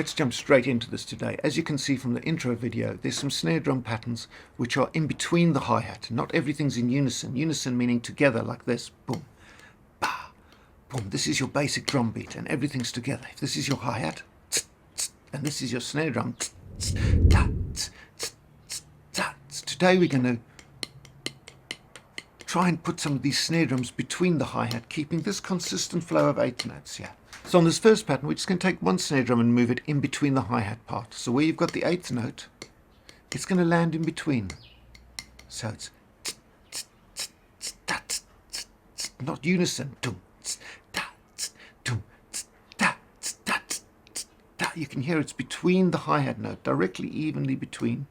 Let's jump straight into this today. As you can see from the intro video, there's some snare drum patterns which are in between the hi-hat. Not everything's in unison. Unison meaning together like this. Boom, ba, boom. This is your basic drum beat and everything's together. If this is your hi-hat, and this is your snare drum, today we're going to try and put some of these snare drums between the hi-hat, keeping this consistent flow of 8 notes here. So on this first pattern, we're just going to take one snare drum and move it in between the hi-hat part. So where you've got the 8th note, it's going to land in between. So it's not unison. You can hear it's between the hi-hat note, directly, evenly between.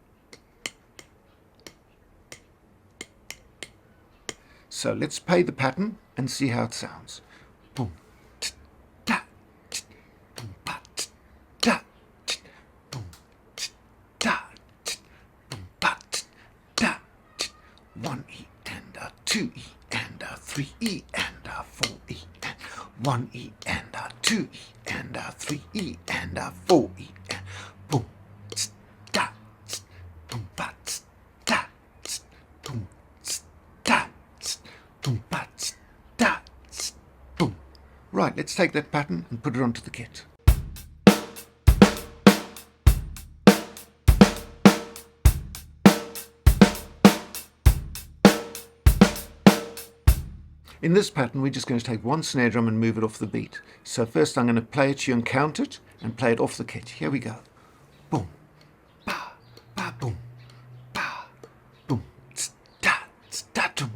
So let's play the pattern and see how it sounds. Boom. One E and a 2 E and a 3 E and a 4 E and 1 E and a 2 E and a 3 E and a 4 E and boom, da, boom, ba, da, boom, da, boom, ba, da, boom. Right, let's take that pattern and put it onto the kit. In this pattern, we're just going to take one snare drum and move it off the beat. So first I'm going to play it to you and count it, and play it off the kit. Here we go. Boom, ba, ba, boom, ba, boom, da, da, dum.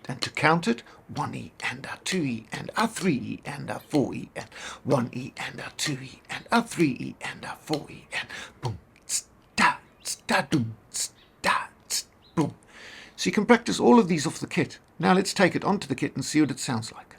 And to count it, 1 E and a 2 E and a 3 E and a 4 E and 1 E and a 2 E and a 3 E and a 4 E and boom, da, da, dum, da, boom. So you can practice all of these off the kit. Now let's take it onto the kit and see what it sounds like.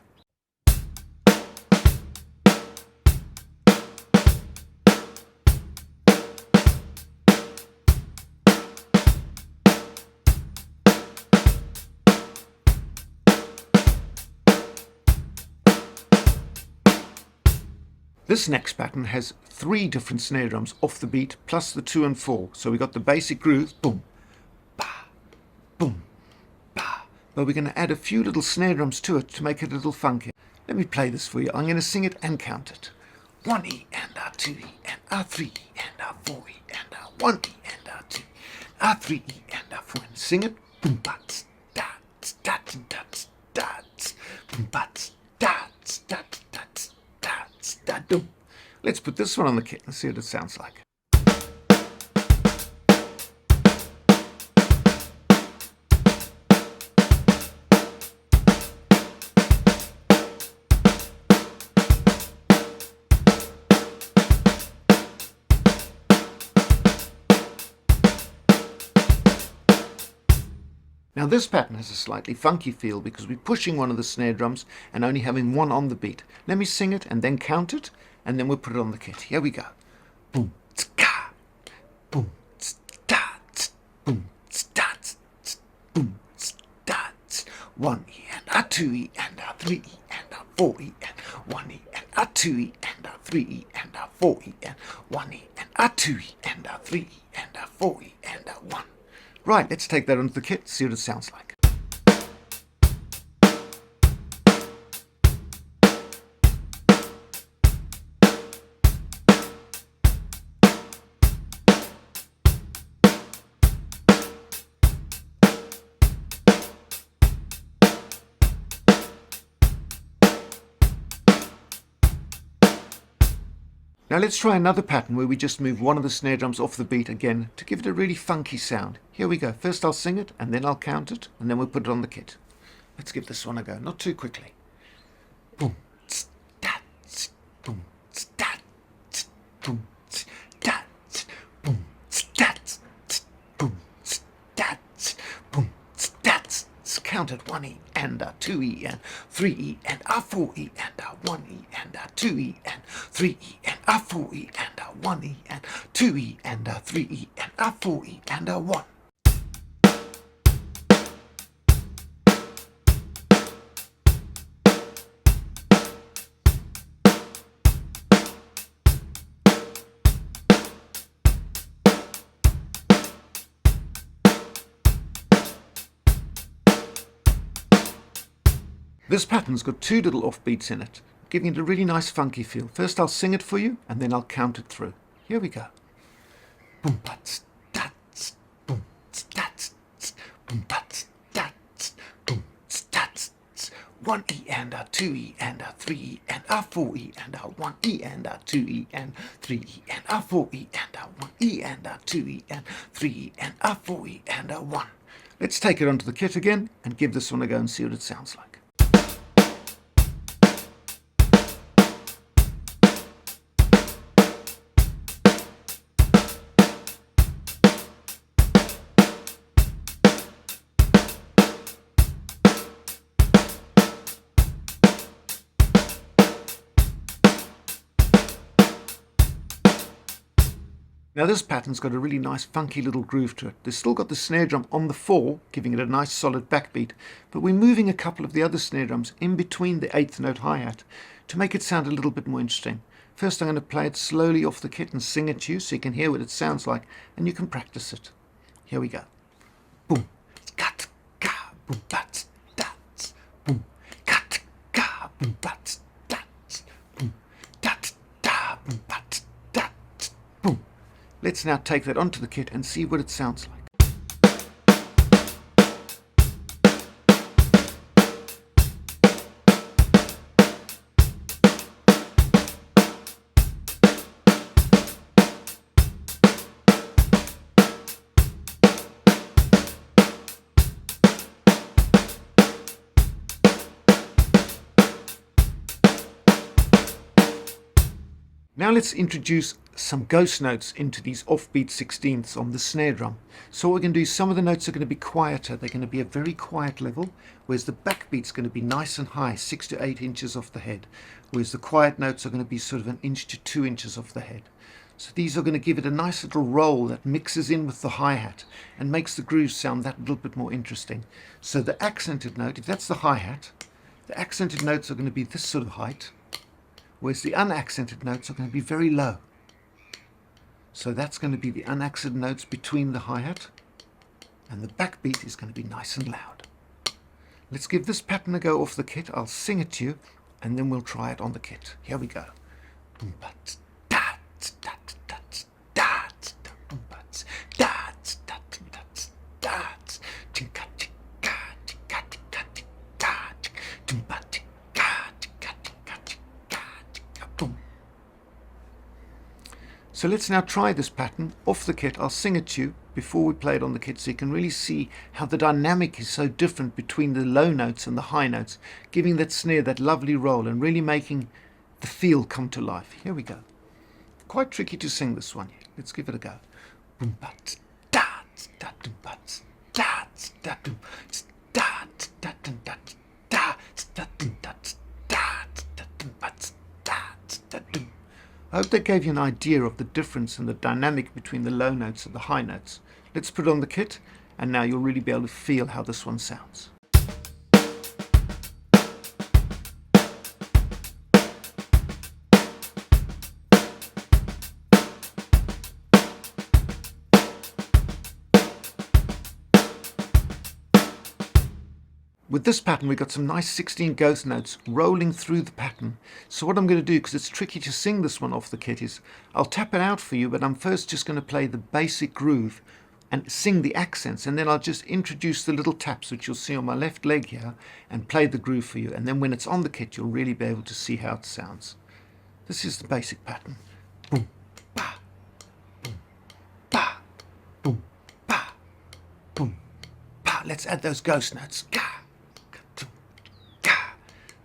This next pattern has 3 different snare drums off the beat plus the 2 and 4. So we got the basic groove, boom, ba, boom, ba. But we're going to add a few little snare drums to it to make it a little funky. Let me play this for you. I'm going to sing it and count it. 1 E and a 2 E and a 3 E and a 4 E and a 1 E and a 2 E, a 3 E and a 4. And sing it. Boom, bats, dats, dats, dats, dats, boom, bats, dats, dats, dats, dats, dats, dum. Let's put this one on the kit and see what it sounds like. Now this pattern has a slightly funky feel because we're pushing one of the snare drums and only having one on the beat. Let me sing it and then count it, and then we'll put it on the kit. Here we go. Boom, ska, boom, sta, boom, sta, boom, sta. 1 E and a 2 E and a 3 E and a 4 E and 1 E and a 2 E and a 3 E and a 4 E and 1 E and a 2 E and a 3 E and a 4 E and a 1. Right, let's take that onto the kit, see what it sounds like. Now let's try another pattern where we just move one of the snare drums off the beat again to give it a really funky sound. Here we go. First I'll sing it and then I'll count it and then we'll put it on the kit. Let's give this one a go, not too quickly. Boom, stat, boom, stat, boom, stat, boom, stat, boom, stat, boom, stat. Count it. 1 E and a 2 E and 3 E and a 4 E and a 1 E and a 2 E and 3 E and a 4 E and a 1 E and 2 E and a 3 E and a 4 E and a 1. This pattern's got two little offbeats in it, giving it a really nice funky feel. First I'll sing it for you, and then I'll count it through. Here we go. Boom, bats, tats, boom, stats, boom, bats, tats, boom, stats. 1 E and a 2 E and a 3 E and a 4 E and a 1 E and a 2 E and 3 E and a 4 E and a 1 E and a 2 E and 3 E and a 4 E and a 1. Let's take it onto the kit again and give this one a go and see what it sounds like. Now this pattern's got a really nice funky little groove to it. There's still got the snare drum on the 4, giving it a nice solid backbeat, but we're moving a couple of the other snare drums in between the 8th note hi-hat to make it sound a little bit more interesting. First I'm going to play it slowly off the kit and sing it to you so you can hear what it sounds like and you can practice it. Here we go. Boom, kat, ka, boom, bats, dats, boom, kat, ka, boom, bats, dats, boom, dat, da, boom, bats. Let's now take that onto the kit and see what it sounds like. Now let's introduce some ghost notes into these offbeat 16ths on the snare drum. So what we're going to do is some of the notes are going to be quieter. They're going to be a very quiet level, whereas the backbeat's going to be nice and high, 6 to 8 inches off the head, whereas the quiet notes are going to be sort of 1 inch to 2 inches off the head. So these are going to give it a nice little roll that mixes in with the hi-hat and makes the groove sound that little bit more interesting. So the accented note, if that's the hi-hat, the accented notes are going to be this sort of height, whereas the unaccented notes are going to be very low. So that's going to be the unaccented notes between the hi-hat, and the backbeat is going to be nice and loud. Let's give this pattern a go off the kit. I'll sing it to you, and then we'll try it on the kit. Here we go. Boom, bats, dats, dats, dats, dats, boom, bats, dats, dats, dats, dats, tinka, tinka, tinka, tinka, tinka, boom, bats. So let's now try this pattern off the kit. I'll sing it to you before we play it on the kit so you can really see how the dynamic is so different between the low notes and the high notes, giving that snare that lovely roll and really making the feel come to life. Here we go. Quite tricky to sing this one. Let's give it a go. Boom, bats, dats, dats, bats, dats, dats, dats, dats, dats, dats, dats, dats, dats, bats, dats, dats. I hope that gave you an idea of the difference and the dynamic between the low notes and the high notes. Let's put it on the kit, and now you'll really be able to feel how this one sounds. With this pattern we've got some nice 16 ghost notes rolling through the pattern. So what I'm going to do, because it's tricky to sing this one off the kit, is I'll tap it out for you, but I'm first just going to play the basic groove and sing the accents, and then I'll just introduce the little taps which you'll see on my left leg here and play the groove for you, and then when it's on the kit you'll really be able to see how it sounds. This is the basic pattern. Boom, ba, boom, ba, boom, ba, boom, ba. Let's add those ghost notes. Ga.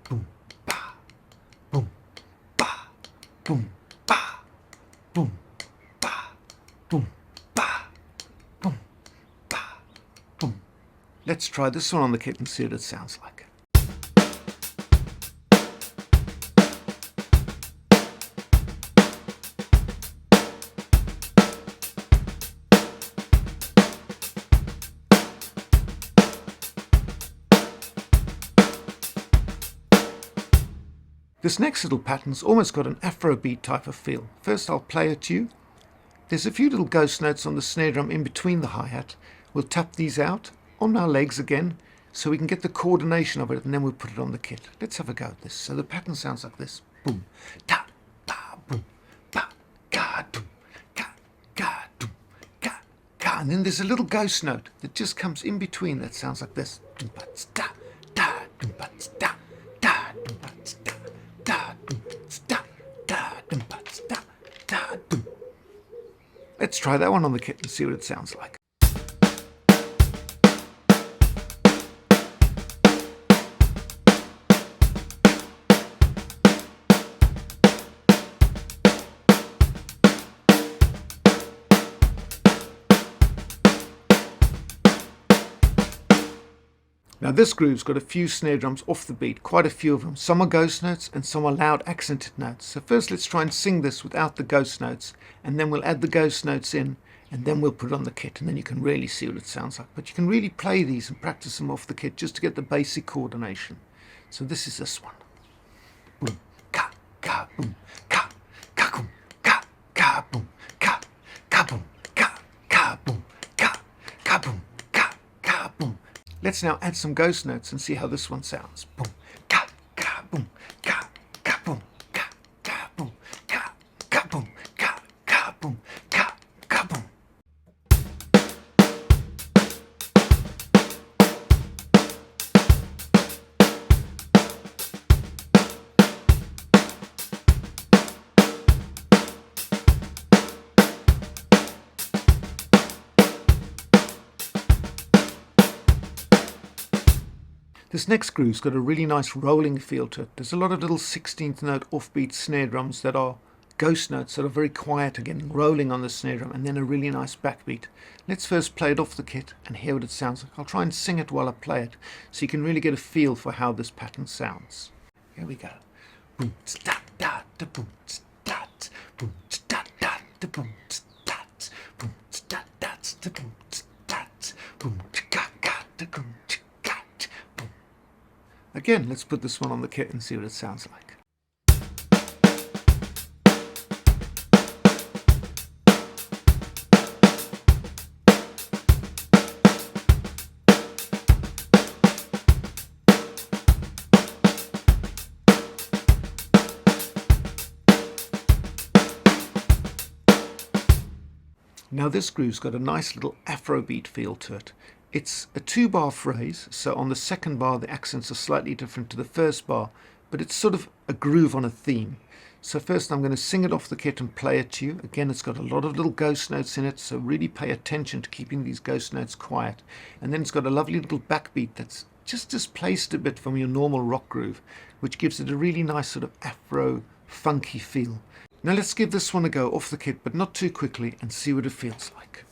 Boom, ba, boom, ba, boom, ba, boom, ba, boom. Let's try this one on the kit and see what it sounds like. This next little pattern's almost got an afro-beat type of feel. First I'll play it to you. There's a few little ghost notes on the snare drum in between the hi-hat. We'll tap these out on our legs again, so we can get the coordination of it, and then we'll put it on the kit. Let's have a go at this. So the pattern sounds like this. Boom, ta, ba, boom, ba, ga, doom, ga, ga, doom, ga, ga. And then there's a little ghost note that just comes in between that sounds like this. Doom, ba, da, da, doom, ba, da, da, doom, ba, da, da, doom, da, da, doom, ba, da, da, doom. Let's try that one on the kit and see what it sounds like. Now this groove's got a few snare drums off the beat, quite a few of them. Some are ghost notes and some are loud accented notes. So first let's try and sing this without the ghost notes, and then we'll add the ghost notes in, and then we'll put it on the kit, and then you can really see what it sounds like. But you can really play these and practice them off the kit just to get the basic coordination. So this is this one. Boom, ka, ka, boom, ka, ka, boom, ka, ka, boom, ka, ka, boom, ka, ka, boom, ka, ka, boom, ka, ka, boom. Let's now add some ghost notes and see how this one sounds. Boom, ka, ka, boom, ka, ka, boom, ka, ka, boom, ka, ka, boom, ka, ka, boom, ka, ka, boom. This next groove's got a really nice rolling feel to it. There's a lot of little 16th note offbeat snare drums that are ghost notes that are very quiet again, rolling on the snare drum, and then a really nice backbeat. Let's first play it off the kit and hear what it sounds like. I'll try and sing it while I play it so you can really get a feel for how this pattern sounds. Here we go. Boom, da da da boom, da boom, da da da boom, da boom, da da da boom, da boom, ga ga da boom. Again, let's put this one on the kit and see what it sounds like. Now this groove's got a nice little afro-beat feel to it. It's a 2-bar phrase, so on the second bar the accents are slightly different to the first bar, but it's sort of a groove on a theme. So first I'm going to sing it off the kit and play it to you. Again, it's got a lot of little ghost notes in it, so really pay attention to keeping these ghost notes quiet. And then it's got a lovely little backbeat that's just displaced a bit from your normal rock groove, which gives it a really nice sort of afro funky feel. Now let's give this one a go off the kit, but not too quickly, and see what it feels like.